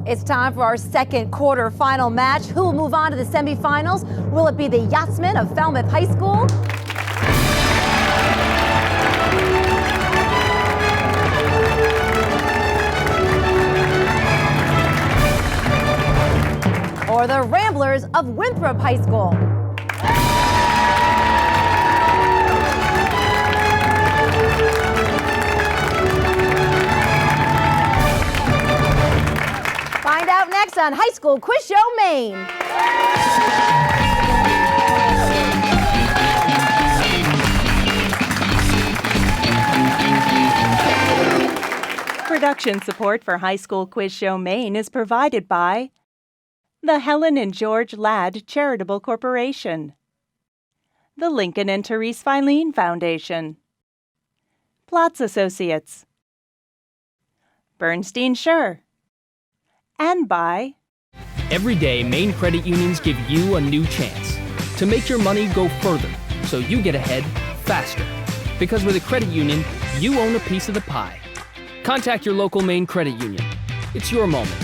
It's time for our second quarter-final match. Who will move on to the semifinals? Will it be the Yachtsmen of Falmouth High School? Or the Ramblers of Winthrop High School? Find out next on High School Quiz Show Maine. Production support for High School Quiz Show Maine is provided by the Helen and George Ladd Charitable Corporation, the Lincoln and Therese Filene Foundation, Platts Associates, Bernstein Schur, and by every day, Maine credit unions give you a new chance to make your money go further so you get ahead faster. Because with a credit union, you own a piece of the pie. Contact your local Maine credit union. It's your moment.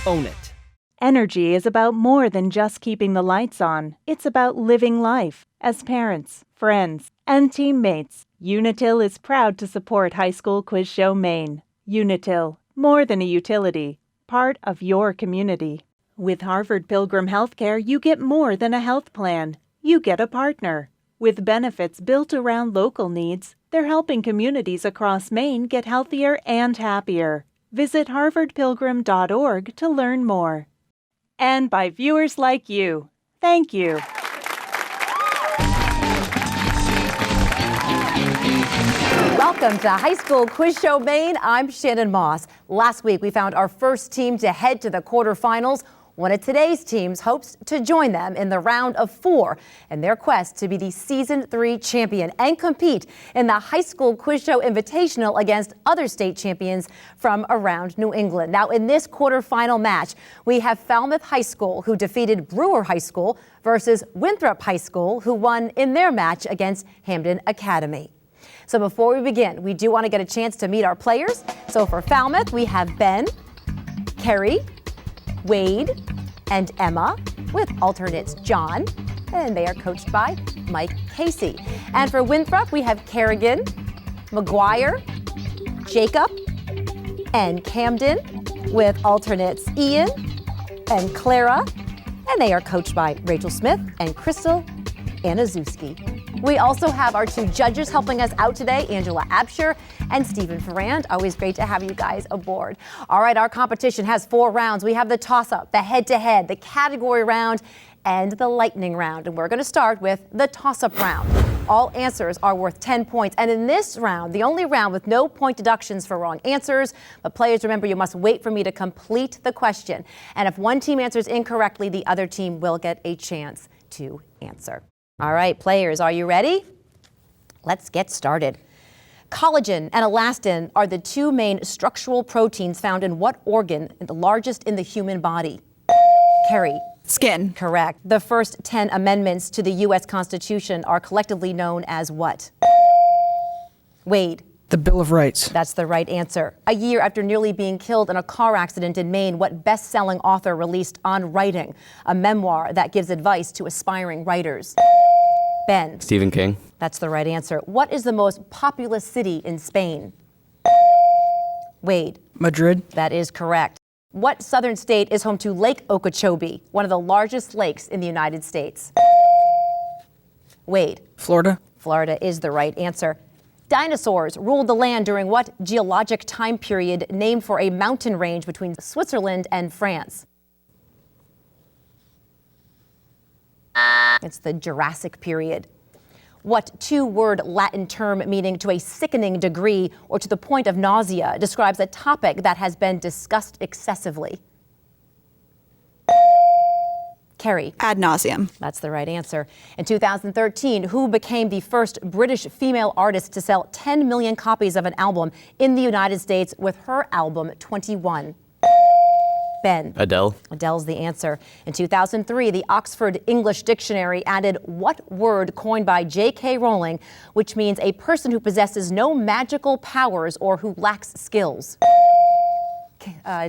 Own it. Energy is about more than just keeping the lights on. It's about living life. As parents, friends, and teammates, Unitil is proud to support High School Quiz Show Maine. Unitil, more than a utility, part of your community. With Harvard Pilgrim Healthcare, you get more than a health plan. You get a partner. With benefits built around local needs, they're helping communities across Maine get healthier and happier. Visit harvardpilgrim.org to learn more. And by viewers like you. Thank you. Welcome to High School Quiz Show Maine. I'm Shannon Moss. Last week, we found our first team to head to the quarterfinals. One of today's teams hopes to join them in the round of 4 in their quest to be the Season 3 champion and compete in the High School Quiz Show Invitational against other state champions from around New England. Now, in this quarterfinal match, we have Falmouth High School, who defeated Brewer High School, versus Winthrop High School, who won in their match against Hamden Academy. So before we begin, we do want to get a chance to meet our players. So for Falmouth, we have Ben, Kerry, Wade, and Emma, with alternates John, and they are coached by Mike Casey. And for Winthrop, we have Kerrigan, McGuire, Jacob, and Camden, with alternates Ian and Clara, and they are coached by Rachel Smith and Crystal Anazuski. We also have our 2 judges helping us out today, Angela Absher and Stephen Ferrand. Always great to have you guys aboard. All right, our competition has 4 rounds. We have the toss-up, the head-to-head, the category round, and the lightning round. And we're going to start with the toss-up round. All answers are worth 10 points. And in this round, the only round with no point deductions for wrong answers. But players, remember, you must wait for me to complete the question. And if one team answers incorrectly, the other team will get a chance to answer. All right, players, are you ready? Let's get started. Collagen and elastin are the 2 main structural proteins found in what organ, the largest in the human body? Kerry. Skin. Correct. The first 10 amendments to the U.S. Constitution are collectively known as what? Wade. The Bill of Rights. That's the right answer. A year after nearly being killed in a car accident in Maine, what best-selling author released On Writing, a memoir that gives advice to aspiring writers? Ben. Stephen King. That's the right answer. What is the most populous city in Spain? Wade. Madrid. That is correct. What southern state is home to Lake Okeechobee, one of the largest lakes in the United States? Wade. Florida. Florida is the right answer. Dinosaurs ruled the land during what geologic time period named for a mountain range between Switzerland and France? It's the Jurassic period. What 2-word Latin term meaning to a sickening degree or to the point of nausea describes a topic that has been discussed excessively? Kerry. Ad nauseum. That's the right answer. In 2013, who became the first British female artist to sell 10 million copies of an album in the United States with her album 21? Ben. Adele. Adele's the answer. In 2003, the Oxford English Dictionary added what word coined by J.K. Rowling, which means a person who possesses no magical powers or who lacks skills?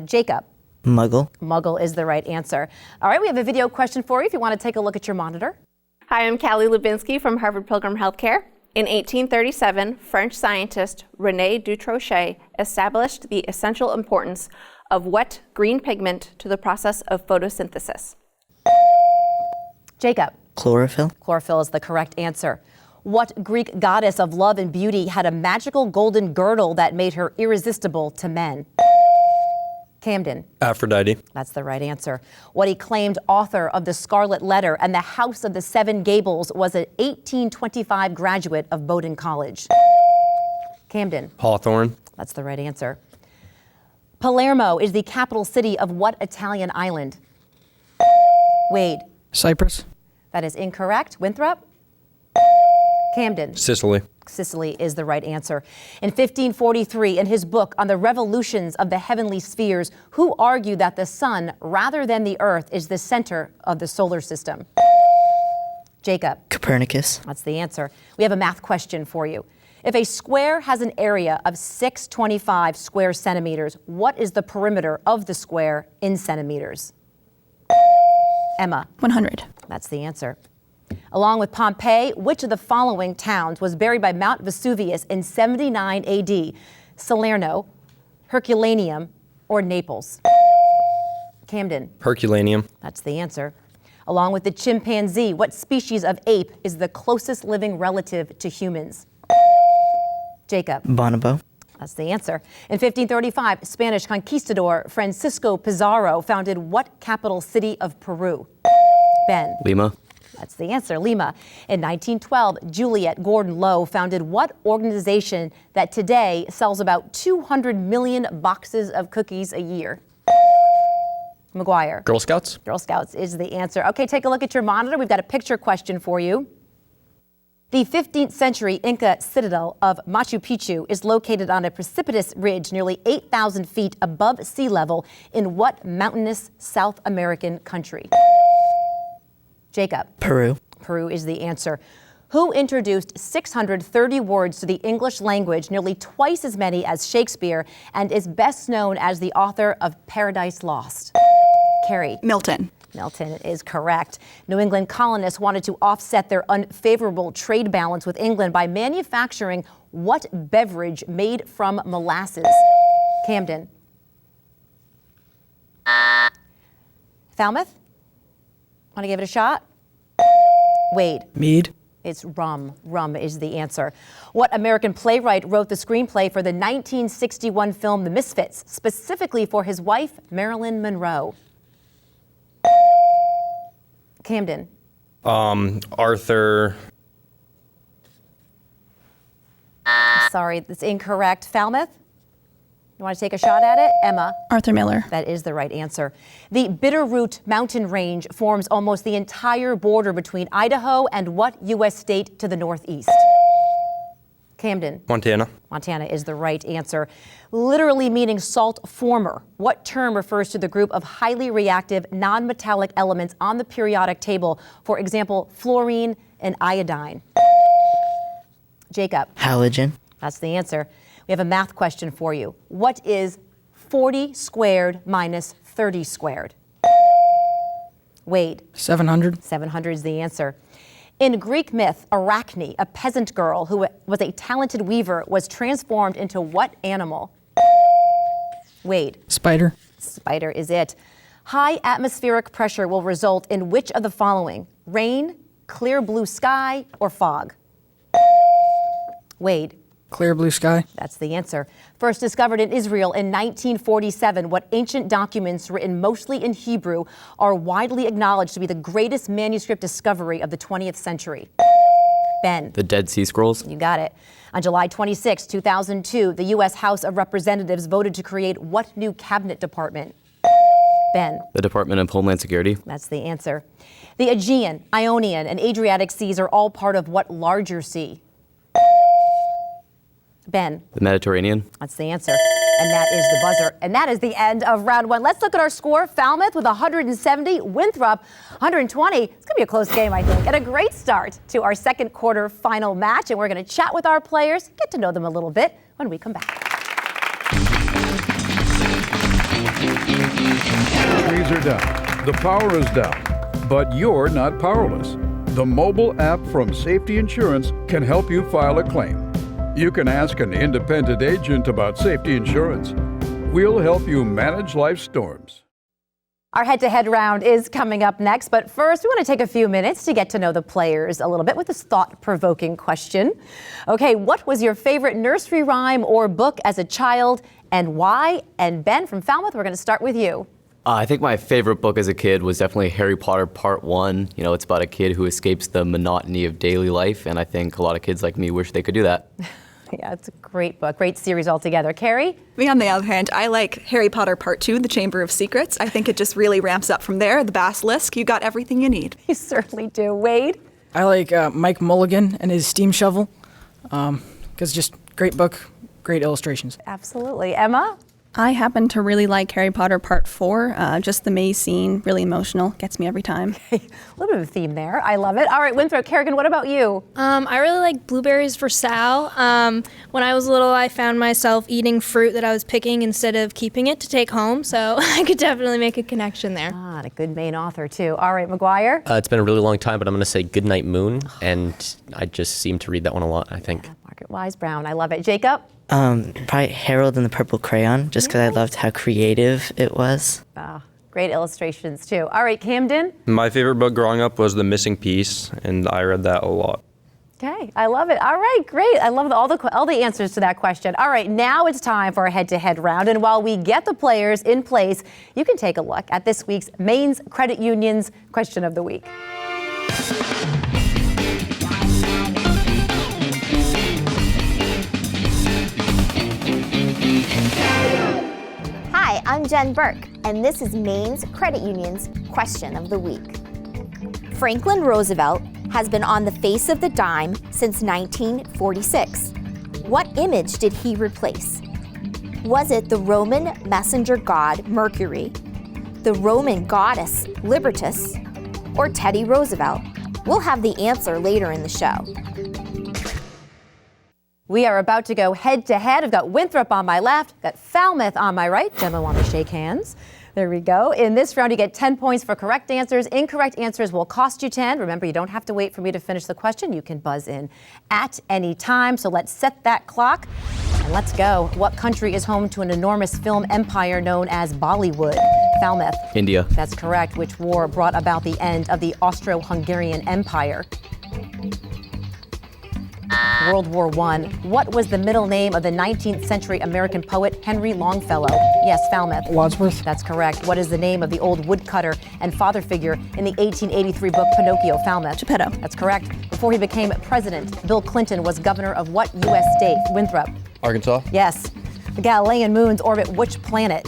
Jacob. Muggle. Muggle is the right answer. All right, we have a video question for you if you want to take a look at your monitor. Hi, I'm Callie Lubinsky from Harvard Pilgrim Healthcare. In 1837, French scientist René Dutrochet established the essential importance of wet green pigment to the process of photosynthesis. Jacob. Chlorophyll. Chlorophyll is the correct answer. What Greek goddess of love and beauty had a magical golden girdle that made her irresistible to men? Camden. Aphrodite. That's the right answer. What acclaimed author of The Scarlet Letter and The House of the Seven Gables was an 1825 graduate of Bowdoin College? Camden. Hawthorne. That's the right answer. Palermo is the capital city of what Italian island? Wade. Cyprus. That is incorrect. Winthrop. Camden. Sicily. Sicily is the right answer. In 1543, in his book on the revolutions of the heavenly spheres, who argued that the sun, rather than the earth, is the center of the solar system? Jacob. Copernicus. That's the answer. We have a math question for you. If a square has an area of 625 square centimeters, what is the perimeter of the square in centimeters? Emma. 100. That's the answer. Along with Pompeii, which of the following towns was buried by Mount Vesuvius in 79 AD? Salerno, Herculaneum, or Naples? Camden. Herculaneum. That's the answer. Along with the chimpanzee, what species of ape is the closest living relative to humans? Jacob. Bonobo. That's the answer. In 1535, Spanish conquistador Francisco Pizarro founded what capital city of Peru? Ben. Lima. That's the answer, Lima. In 1912, Juliet Gordon Low founded what organization that today sells about 200 million boxes of cookies a year? McGuire. Girl Scouts. Girl Scouts is the answer. Okay, take a look at your monitor. We've got a picture question for you. The 15th century Inca citadel of Machu Picchu is located on a precipitous ridge nearly 8,000 feet above sea level in what mountainous South American country? Jacob. Peru. Peru is the answer. Who introduced 630 words to the English language, nearly twice as many as Shakespeare, and is best known as the author of Paradise Lost? Carrie. Milton. Milton is correct. New England colonists wanted to offset their unfavorable trade balance with England by manufacturing what beverage made from molasses? Camden. Falmouth? Want to give it a shot? Wade. Mead. It's rum. Rum is the answer. What American playwright wrote the screenplay for the 1961 film The Misfits, specifically for his wife, Marilyn Monroe? Camden. Arthur. Sorry, that's incorrect. Falmouth? You want to take a shot at it? Emma. Arthur Miller. That is the right answer. The Bitterroot mountain range forms almost the entire border between Idaho and what U.S. state to the northeast? Camden. Montana. Montana is the right answer. Literally meaning salt former, what term refers to the group of highly reactive non-metallic elements on the periodic table? For example, fluorine and iodine. Jacob. Halogen. That's the answer. We have a math question for you. What is 40 squared minus 30 squared? Wade. 700. 700 is the answer. In Greek myth, Arachne, a peasant girl who was a talented weaver, was transformed into what animal? Wade. Spider. Spider is it. High atmospheric pressure will result in which of the following? Rain, clear blue sky, or fog? Wade. Clear blue sky. That's the answer. First discovered in Israel in 1947, what ancient documents written mostly in Hebrew are widely acknowledged to be the greatest manuscript discovery of the 20th century? Ben. The Dead Sea Scrolls. You got it. On July 26, 2002, the U.S. House of Representatives voted to create what new cabinet department? Ben. The Department of Homeland Security. That's the answer. The Aegean, Ionian, and Adriatic Seas are all part of what larger sea? Ben. The Mediterranean. That's the answer. And that is the buzzer. And that is the end of round one. Let's look at our score. Falmouth with 170, Winthrop 120. It's going to be a close game, I think. And a great start to our second quarter final match. And we're going to chat with our players, get to know them a little bit when we come back. Trees are down. The power is down. But you're not powerless. The mobile app from Safety Insurance can help you file a claim. You can ask an independent agent about safety insurance. We'll help you manage life's storms. Our head-to-head round is coming up next, but first we want to take a few minutes to get to know the players a little bit with this thought-provoking question. Okay, what was your favorite nursery rhyme or book as a child and why? And Ben from Falmouth, we're going to start with you. I think my favorite book as a kid was definitely Harry Potter Part 1. You know, it's about a kid who escapes the monotony of daily life, and I think a lot of kids like me wish they could do that. Yeah, it's a great book, great series altogether. Carrie? Me, on the other hand, I like Harry Potter Part 2, The Chamber of Secrets. I think it just really ramps up from there. The basilisk, you got everything you need. You certainly do. Wade? I like Mike Mulligan and his steam shovel, because just great book, great illustrations. Absolutely. Emma? I happen to really like Harry Potter Part 4. Just the maze scene, really emotional, gets me every time. A little bit of a theme there. I love it. All right, Winthrop, Kerrigan, what about you? I really like Blueberries for Sal. When I was little, I found myself eating fruit that I was picking instead of keeping it to take home, so I could definitely make a connection there. Ah, and a good Maine author, too. All right, McGuire? It's been a really long time, but I'm going to say Goodnight Moon, and I just seem to read that one a lot, I think. Yeah, Margaret Wise Brown. I love it. Jacob? Probably Harold and the Purple Crayon, just because I loved how creative it was. Ah, great illustrations, too. All right, Camden? My favorite book growing up was The Missing Piece, and I read that a lot. Okay, I love it. All right, great. I love all the answers to that question. All right, now it's time for a head-to-head round. And while we get the players in place, you can take a look at this week's Maine's Credit Union's Question of the Week. Hi, I'm Jen Burke, and this is Maine's Credit Union's Question of the Week. Franklin Roosevelt has been on the face of the dime since 1946. What image did he replace? Was it the Roman messenger god Mercury, the Roman goddess Libertas, or Teddy Roosevelt? We'll have the answer later in the show. We are about to go head-to-head. I've got Winthrop on my left, got Falmouth on my right. Gentlemen, want to shake hands? There we go. In this round, you get 10 points for correct answers. Incorrect answers will cost you 10. Remember, you don't have to wait for me to finish the question. You can buzz in at any time. So let's set that clock and let's go. What country is home to an enormous film empire known as Bollywood? Falmouth. India. That's correct. Which war brought about the end of the Austro-Hungarian Empire? World War I. What was the middle name of the 19th century American poet Henry Longfellow? Yes, Falmouth. Wadsworth. That's correct. What is the name of the old woodcutter and father figure in the 1883 book Pinocchio? Falmouth. Geppetto. That's correct. Before he became president, Bill Clinton was governor of what U.S. state? Winthrop. Arkansas? Yes. The Galilean moons orbit which planet?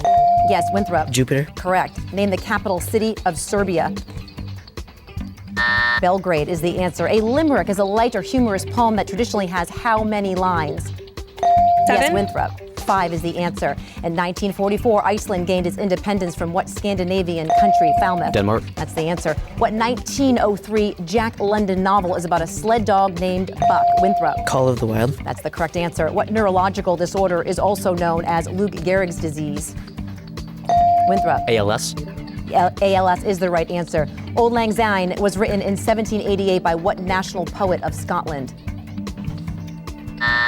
Yes, Winthrop. Jupiter. Correct. Name the capital city of Serbia. Belgrade is the answer. A limerick is a light or humorous poem that traditionally has how many lines? 7. Yes, Winthrop. 5 is the answer. In 1944, Iceland gained its independence from what Scandinavian country? Falmouth. Denmark. That's the answer. What 1903 Jack London novel is about a sled dog named Buck? Winthrop. Call of the Wild. That's the correct answer. What neurological disorder is also known as Lou Gehrig's disease? Winthrop. ALS? ALS is the right answer. Auld Lang Syne was written in 1788 by what national poet of Scotland?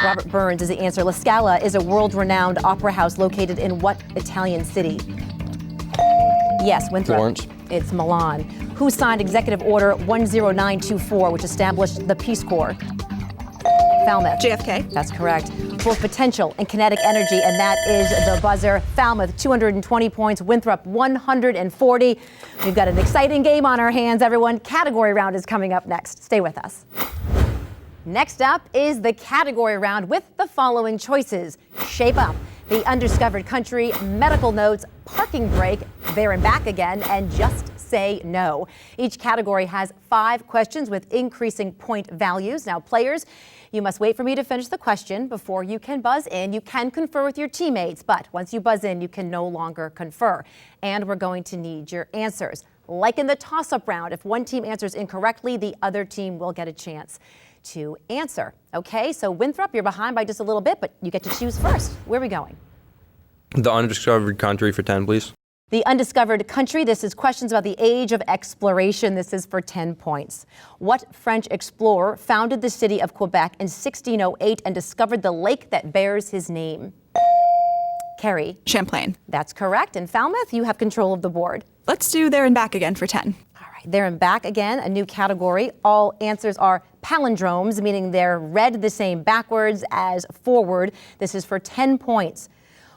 Robert Burns is the answer. La Scala is a world-renowned opera house located in what Italian city? Yes, Winthrop. Florence. It's Milan. Who signed Executive Order 10924, which established the Peace Corps? Falmouth. JFK. That's correct. Both potential and kinetic energy, and that is the buzzer. Falmouth, 220 points. Winthrop, 140. We've got an exciting game on our hands, everyone. Category round is coming up next. Stay with us. Next up is the category round with the following choices. Shape Up, The Undiscovered Country, Medical Notes, Parking Brake, There and Back Again, and Just Say No. Each category has 5 questions with increasing point values. Now, players, you must wait for me to finish the question before you can buzz in. You can confer with your teammates, but once you buzz in, you can no longer confer. And we're going to need your answers. Like in the toss-up round, if one team answers incorrectly, the other team will get a chance to answer. Okay, so Winthrop, you're behind by just a little bit, but you get to choose first. Where are we going? The Undiscovered Country for 10, please. The undiscovered country, this is questions about the age of exploration. This is for 10 points. What French explorer founded the city of Quebec in 1608 and discovered the lake that bears his name? Carrie. Champlain. That's correct. And Falmouth, you have control of the board. Let's do there and back again for 10. All right, there and back again, a new category. All answers are palindromes, meaning they're read the same backwards as forward. This is for 10 points.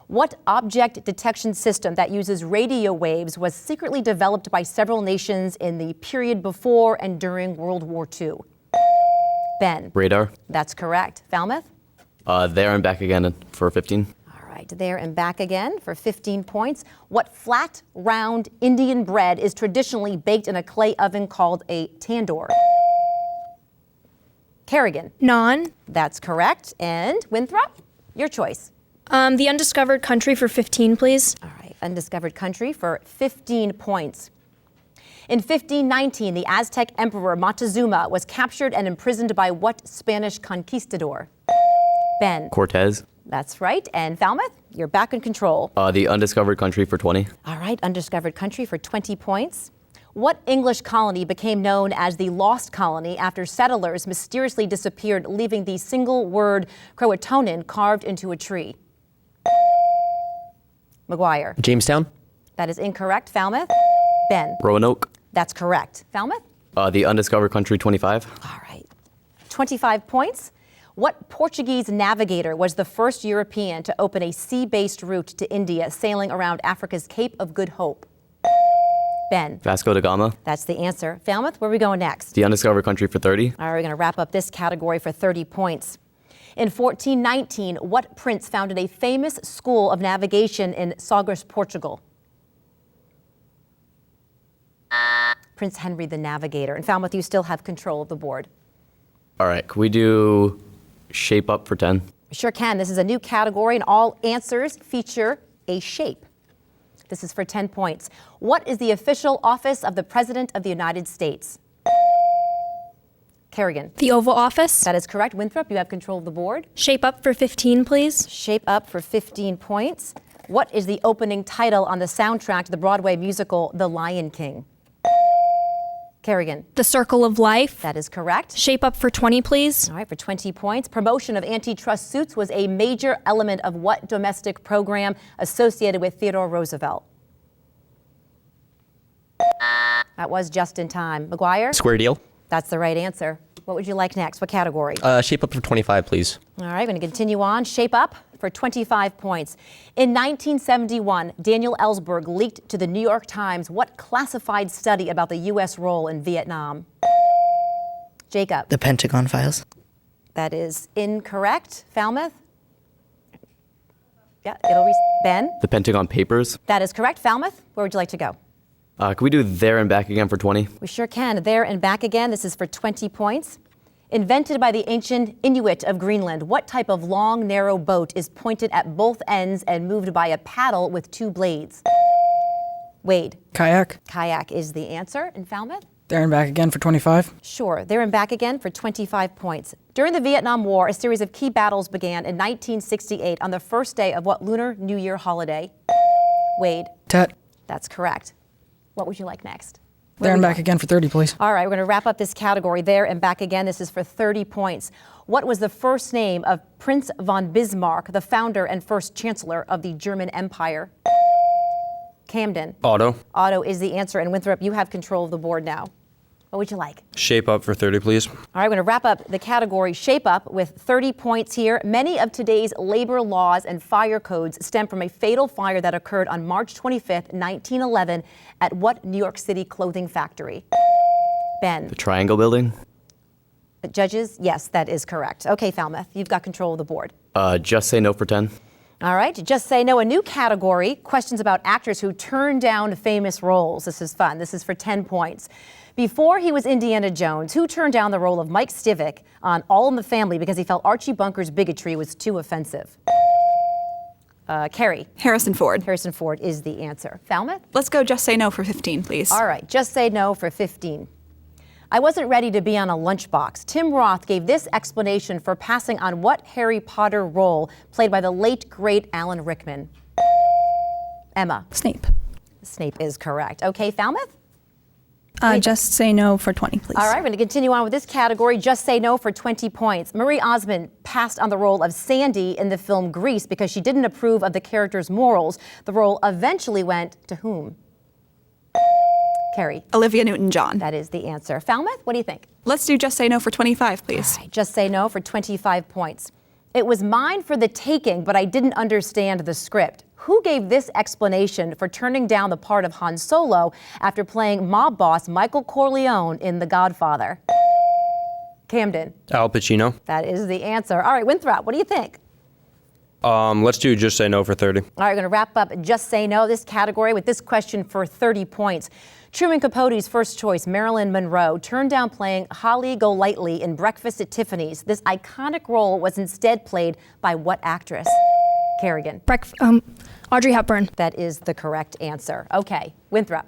What object detection system that uses radio waves was secretly developed by several nations in the period before and during World War II? Ben. Radar. That's correct. Falmouth? There and back again for 15. All right, there and back again for 15 points. What flat, round Indian bread is traditionally baked in a clay oven called a tandoor? Kerrigan. Naan. That's correct. And Winthrop, your choice. The undiscovered country for 15, please. All right, undiscovered country for 15 points. In 1519, the Aztec Emperor Montezuma was captured and imprisoned by what Spanish conquistador? Ben. Cortez. That's right. And Falmouth, you're back in control. The undiscovered country for 20. All right, undiscovered country for 20 points. What English colony became known as the Lost Colony after settlers mysteriously disappeared, leaving the single word Croatoan carved into a tree? McGuire. Jamestown. That is incorrect. Falmouth. Ben. Roanoke. That's correct. Falmouth. The undiscovered country 25. All right. 25 points. What Portuguese navigator was the first European to open a sea-based route to India, sailing around Africa's Cape of Good Hope? Ben. Vasco da Gama. That's the answer. Falmouth, where are we going next? The undiscovered country for 30. All right, we're going to wrap up this category for 30 points. In 1419, what prince founded a famous school of navigation in Sagres, Portugal? Prince Henry the Navigator. And Falmouth, you still have control of the board. All right, can we do shape up for 10? Sure can. This is a new category, and all answers feature a shape. This is for 10 points. What is the official office of the President of the United States? Kerrigan. The Oval Office. That is correct. Winthrop, you have control of the board. Shape up for 15, please. Shape up for 15 points. What is the opening title on the soundtrack to the Broadway musical The Lion King? Kerrigan. The Circle of Life. That is correct. Shape up for 20, please. All right, for 20 points. Promotion of antitrust suits was a major element of what domestic program associated with Theodore Roosevelt? That was just in time. McGuire? Square deal. That's the right answer. What would you like next? What category? Shape up for 25, please. All right, going to continue on. Shape up for 25 points. In 1971, Daniel Ellsberg leaked to the New York Times what classified study about the U.S. role in Vietnam? Jacob. The Pentagon Files. That is incorrect. Falmouth? Yeah, Ben? The Pentagon Papers. That is correct. Falmouth, where would you like to go? Can we do there and back again for 20? We sure can. There and back again. This is for 20 points. Invented by the ancient Inuit of Greenland, what type of long, narrow boat is pointed at both ends and moved by a paddle with two blades? Wade. Kayak. Kayak is the answer. And Falmouth? There and back again for 25. Sure. There and back again for 25 points. During the Vietnam War, a series of key battles began in 1968 on the first day of what Lunar New Year holiday? Wade. Tet. That's correct. What would you like next? There and back again for 30, please. All right, we're going to wrap up this category. There and back again. This is for 30 points. What was the first name of Prince von Bismarck, the founder and first chancellor of the German Empire? Camden. Otto. Otto is the answer. And Winthrop, you have control of the board now. What would you like? Shape up for 30, please. All right, we're going to wrap up the category Shape Up with 30 points here. Many of today's labor laws and fire codes stem from a fatal fire that occurred on March 25th, 1911 at what New York City clothing factory? Ben. The Triangle Building. Judges, yes, that is correct. Okay, Falmouth, you've got control of the board. Just say no for 10. All right, just say no. A new category, questions about actors who turned down famous roles. This is fun. This is for 10 points. Before he was Indiana Jones, who turned down the role of Mike Stivic on All in the Family because he felt Archie Bunker's bigotry was too offensive? Carrie. Harrison Ford. Harrison Ford is the answer. Falmouth? Let's go just say no for 15, please. All right, just say no for 15. I wasn't ready to be on a lunchbox. Tim Roth gave this explanation for passing on what Harry Potter role played by the late, great Alan Rickman? Emma. Snape. Snape is correct. Okay, Falmouth? Just say no for 20, please. All right, we're going to continue on with this category. Just say no for 20 points. Marie Osmond passed on the role of Sandy in the film Grease because she didn't approve of the character's morals. The role eventually went to whom? Carrie. Olivia Newton-John. That is the answer. Falmouth, what do you think? Let's do just say no for 25, please. All right, just say no for 25 points. It was mine for the taking, but I didn't understand the script. Who gave this explanation for turning down the part of Han Solo after playing mob boss Michael Corleone in The Godfather? Camden. Al Pacino. That is the answer. All right, Winthrop, what do you think? Let's do just say no for 30. All right, we're going to wrap up Just Say No, this category, with this question for 30 points. Truman Capote's first choice, Marilyn Monroe, turned down playing Holly Golightly in Breakfast at Tiffany's. This iconic role was instead played by what actress? Kerrigan. Audrey Hepburn. That is the correct answer. Okay, Winthrop.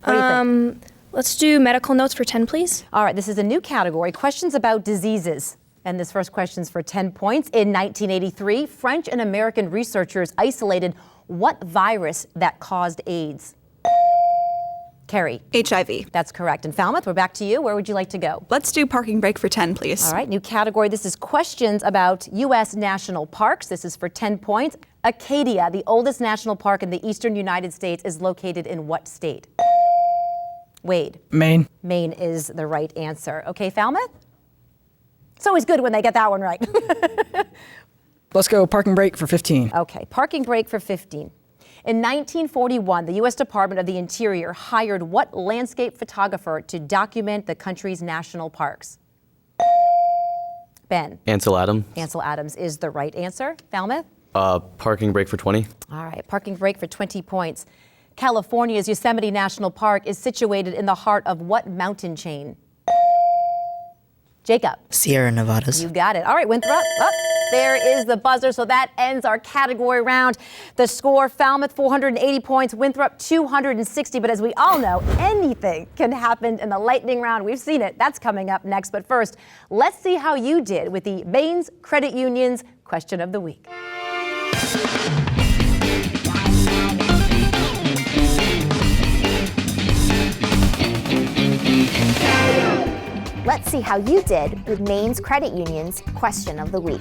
What do you think? Let's do medical notes for 10, please. All right, this is a new category, questions about diseases. And this first question's for 10 points. In 1983, French and American researchers isolated what virus that caused AIDS? Carrie. HIV. That's correct. And Falmouth, we're back to you. Where would you like to go? Let's do parking brake for 10, please. All right, new category. This is questions about U.S. national parks. This is for 10 points. Acadia, the oldest national park in the eastern United States, is located in what state? Wade. Maine. Maine is the right answer. Okay, Falmouth? It's always good when they get that one right. Let's go parking brake for 15. Okay, parking brake for 15. In 1941, the U.S. Department of the Interior hired what landscape photographer to document the country's national parks? Ben. Ansel Adams. Ansel Adams is the right answer. Falmouth? Parking brake for 20. All right, parking brake for 20 points. California's Yosemite National Park is situated in the heart of what mountain chain? Jacob. Sierra Nevadas. You got it. All right, Winthrop. Oh, there is the buzzer. So that ends our category round. The score, Falmouth 480 points, Winthrop 260. But as we all know, anything can happen in the lightning round. We've seen it. That's coming up next. But first, let's see how you did with the Maine's Credit Union's Question of the Week. Let's see how you did with Maine's Credit Union's Question of the Week.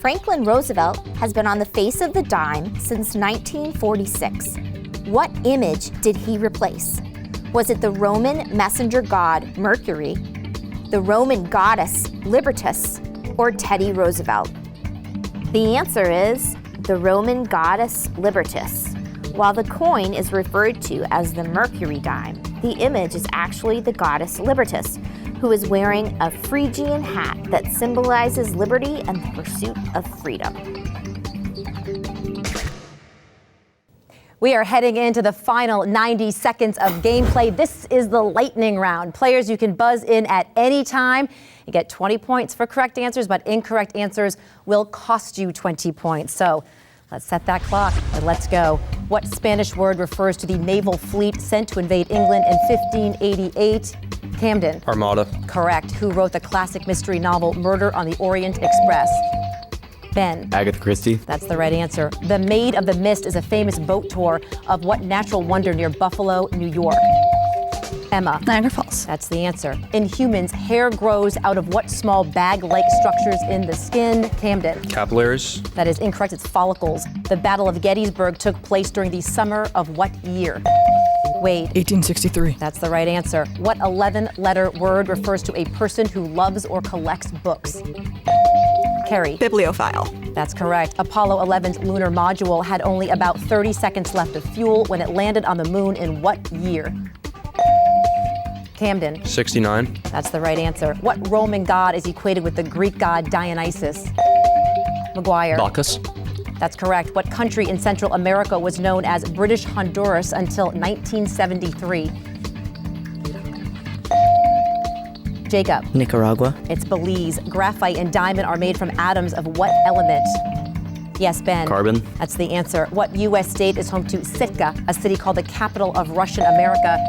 Franklin Roosevelt has been on the face of the dime since 1946. What image did he replace? Was it the Roman messenger god Mercury, the Roman goddess Libertas, or Teddy Roosevelt? The answer is the Roman goddess Libertas. While the coin is referred to as the Mercury dime, the image is actually the goddess Libertas, who is wearing a Phrygian hat that symbolizes liberty and the pursuit of freedom. We are heading into the final 90 seconds of gameplay. This is the lightning round. Players, you can buzz in at any time. You get 20 points for correct answers, but incorrect answers will cost you 20 points. So let's set that clock and let's go. What Spanish word refers to the naval fleet sent to invade England in 1588? Camden. Armada. Correct. Who wrote the classic mystery novel Murder on the Orient Express? Ben. Agatha Christie. That's the right answer. The Maid of the Mist is a famous boat tour of what natural wonder near Buffalo, New York? Emma. Niagara Falls. That's the answer. In humans, hair grows out of what small bag-like structures in the skin? Camden. Capillaries. That is incorrect. It's follicles. The Battle of Gettysburg took place during the summer of what year? Wade. 1863. That's the right answer. What 11-letter word refers to a person who loves or collects books? Carrie. Bibliophile. That's correct. Apollo 11's lunar module had only about 30 seconds left of fuel when it landed on the moon in what year? Camden. 69. That's the right answer. What Roman god is equated with the Greek god Dionysus? McGuire. Bacchus. That's correct. What country in Central America was known as British Honduras until 1973? Jacob. Nicaragua. It's Belize. Graphite and diamond are made from atoms of what element? Yes, Ben. Carbon. That's the answer. What U.S. state is home to Sitka, a city called the capital of Russian America?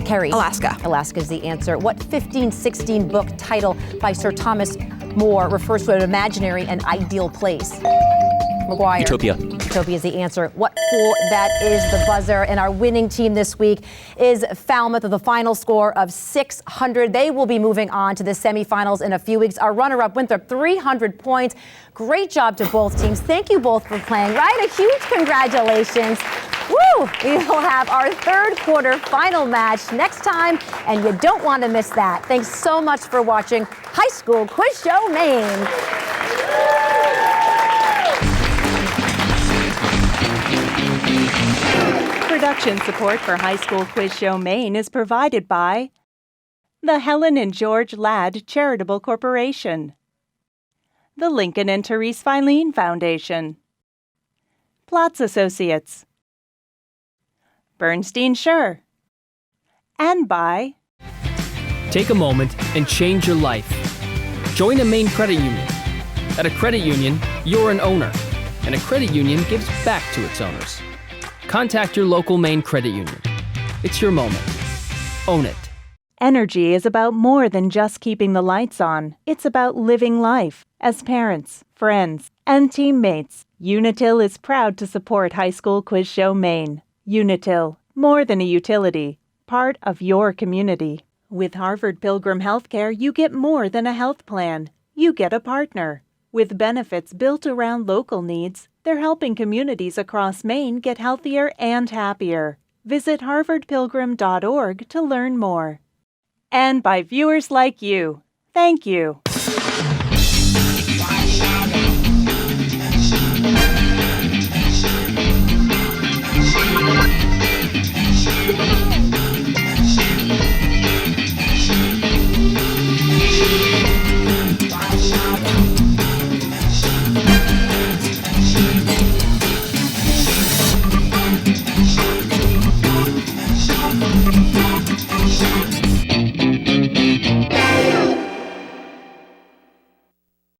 Carrie. Alaska. Alaska is the answer. What 1516 book title by Sir Thomas More refers to an imaginary and ideal place? McGuire. Utopia. Utopia is the answer. That is the buzzer. And our winning team this week is Falmouth with a final score of 600. They will be moving on to the semifinals in a few weeks. Our runner-up, Winthrop, 300 points. Great job to both teams. Thank you both for playing. Right? A huge congratulations. Woo! We will have our third quarter final match next time, and you don't want to miss that. Thanks so much for watching High School Quiz Show Maine. Production support for High School Quiz Show Maine is provided by the Helen and George Ladd Charitable Corporation, the Lincoln and Therese Filene Foundation, Platts Associates, Bernstein Schur, and by Take a moment and change your life. Join a Maine credit union. At a credit union, you're an owner, and a credit union gives back to its owners. Contact your local Maine credit union. It's your moment. Own it. Energy is about more than just keeping the lights on. It's about living life. As parents, friends, and teammates, Unitil is proud to support High School Quiz Show Maine. Unitil, more than a utility, part of your community. With Harvard Pilgrim Healthcare, you get more than a health plan. You get a partner. With benefits built around local needs, they're helping communities across Maine get healthier and happier. Visit harvardpilgrim.org to learn more. And by viewers like you. Thank you.